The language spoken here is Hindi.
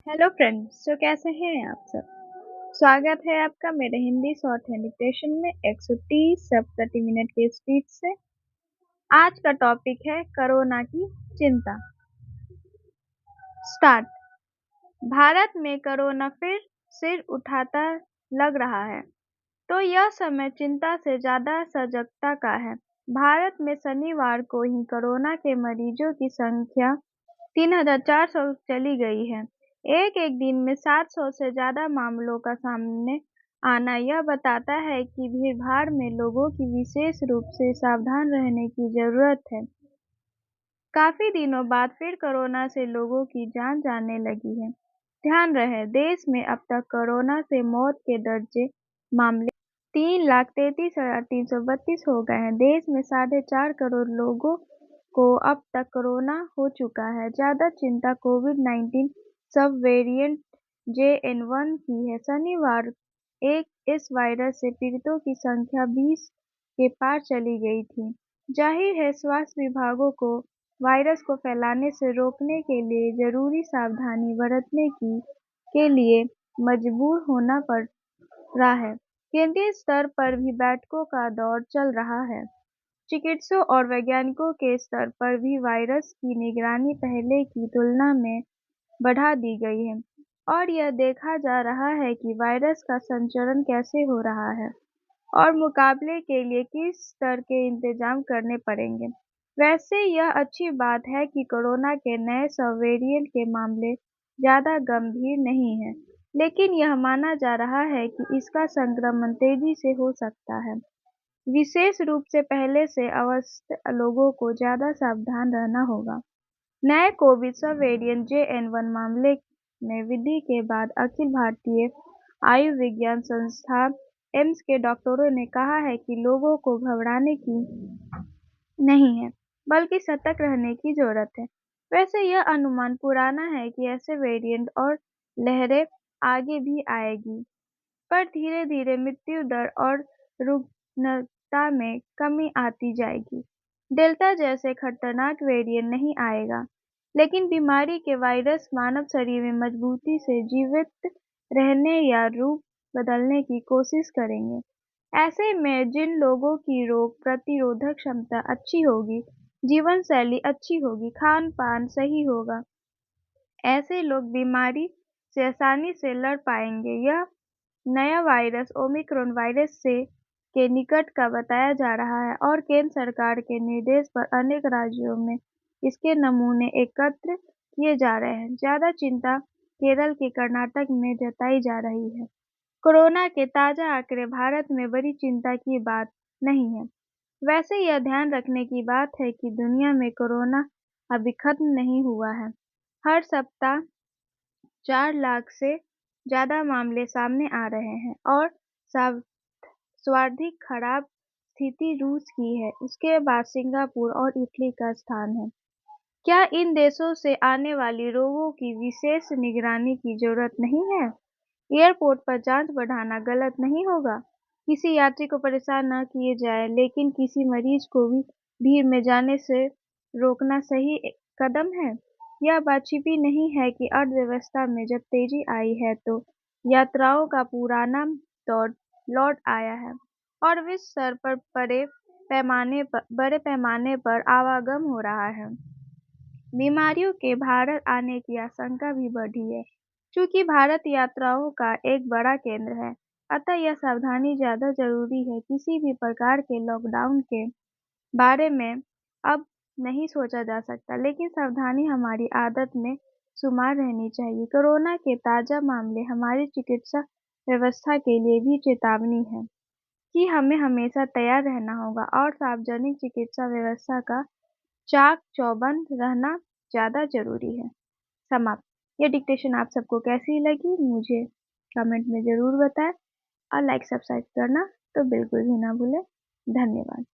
हेलो फ्रेंड्स, तो कैसे हैं आप सब। स्वागत है आपका मेरे हिंदी शॉर्ट हैंड डिक्टेशन में 130 शब्द प्रति मिनट के स्पीड से। आज का टॉपिक है कोरोना की चिंता। स्टार्ट। भारत में कोरोना फिर सिर उठाता लग रहा है, तो यह समय चिंता से ज्यादा सजगता का है। भारत में शनिवार को ही कोरोना के मरीजों की संख्या 3,400 चली गई है। एक-एक दिन में 700 से ज़्यादा मामलों का सामने आना यह बताता है कि भीड़-भाड़ में लोगों की विशेष रूप से सावधान रहने की ज़रूरत है। काफ़ी दिनों बाद फिर कोरोना से लोगों की जान जाने लगी है। ध्यान रहे, देश में अब तक कोरोना से मौत के दर्ज मामले 3,33,332 हो गए हैं। देश में 4.5 करोड़ लोगों को अब तक कोरोना हो चुका है। ज़्यादा चिंता कोविड-19 सब वेरिएंट JN1 की है। शनिवार इस वायरस से पीड़ितों की संख्या 20 के पार चली गई थी। जाहिर है, स्वास्थ्य विभागों को वायरस को फैलने से रोकने के लिए जरूरी सावधानी बरतने के लिए मजबूर होना पड़ रहा है। केंद्रीय स्तर पर भी बैठकों का दौर चल रहा है। चिकित्सकों और वैज्ञानिकों के स्तर पर भी वायरस की निगरानी पहले की तुलना में बढ़ा दी गई है और यह देखा जा रहा है कि वायरस का संचरण कैसे हो रहा है और मुकाबले के लिए किस स्तर के इंतजाम करने पड़ेंगे। वैसे यह अच्छी बात है कि कोरोना के नए सब वेरिएंट के मामले ज़्यादा गंभीर नहीं हैं, लेकिन यह माना जा रहा है कि इसका संक्रमण तेजी से हो सकता है। विशेष रूप से पहले से अवस्थ लोगों को ज़्यादा सावधान रहना होगा। नए कोविड सब वेरिएंट JN1 मामले में वृद्धि के बाद अखिल भारतीय आयुर्विज्ञान संस्थान एम्स के डॉक्टरों ने कहा है कि लोगों को घबराने की नहीं है, बल्कि सतर्क रहने की जरूरत है। वैसे यह अनुमान पुराना है कि ऐसे वेरिएंट और लहरें आगे भी आएगी, पर धीरे-धीरे मृत्यु दर और रुग्णता में कमी आती जाएगी। डेल्टा जैसे खतरनाक वेरिएंट नहीं आएगा, लेकिन बीमारी के वायरस मानव शरीर में मजबूती से जीवित रहने या रूप बदलने की कोशिश करेंगे। ऐसे में जिन लोगों की रोग प्रतिरोधक क्षमता अच्छी होगी, जीवन शैली अच्छी होगी, खान-पान सही होगा, ऐसे लोग बीमारी से आसानी से लड़ पाएंगे। यह नया वायरस ओमिक्रॉन वायरस से के निकट का बताया जा रहा है और केंद्र सरकार के निर्देश पर अनेक राज्यों में इसके नमूने एकत्र किए जा रहे हैं। ज़्यादा चिंता केरल के कर्नाटक में जताई जा रही है। कोरोना के ताज़ा आंकड़े भारत में बड़ी चिंता की बात नहीं है। वैसे यह ध्यान रखने की बात है कि दुनिया में कोरोना अभी खत्म नहीं हुआ है। हर सप्ताह 4 लाख से ज़्यादा मामले सामने आ रहे हैं और सर्वाधिक खराब स्थिति रूस की है, उसके बाद सिंगापुर और इटली का स्थान है। क्या इन देशों से आने वाली रोगों की विशेष निगरानी की जरूरत नहीं है? एयरपोर्ट पर जांच बढ़ाना गलत नहीं होगा। किसी यात्री को परेशान न किए जाए, लेकिन किसी मरीज को भी भीड़ में जाने से रोकना सही कदम है। यह बात छिपी नहीं है कि अर्थव्यवस्था में जब तेजी आई है तो यात्राओं का पुराना दौर लौट आया है और विश्व स्तर पर बड़े पैमाने पर आवागमन हो रहा है। बीमारियों के भारत आने की आशंका भी बढ़ी है। चूंकि भारत यात्राओं का एक बड़ा केंद्र है, अतः यह सावधानी ज़्यादा जरूरी है। किसी भी प्रकार के लॉकडाउन के बारे में अब नहीं सोचा जा सकता, लेकिन सावधानी हमारी आदत में शुमार रहनी चाहिए। कोरोना के ताज़ा मामले हमारी चिकित्सा व्यवस्था के लिए भी चेतावनी है कि हमें हमेशा तैयार रहना होगा और सार्वजनिक चिकित्सा व्यवस्था का चाक-चौबंद रहना ज़्यादा ज़रूरी है। समाप्त। ये डिक्टेशन आप सबको कैसी लगी मुझे कमेंट में ज़रूर बताएं और लाइक सब्सक्राइब करना तो बिल्कुल भी ना भूलें। धन्यवाद।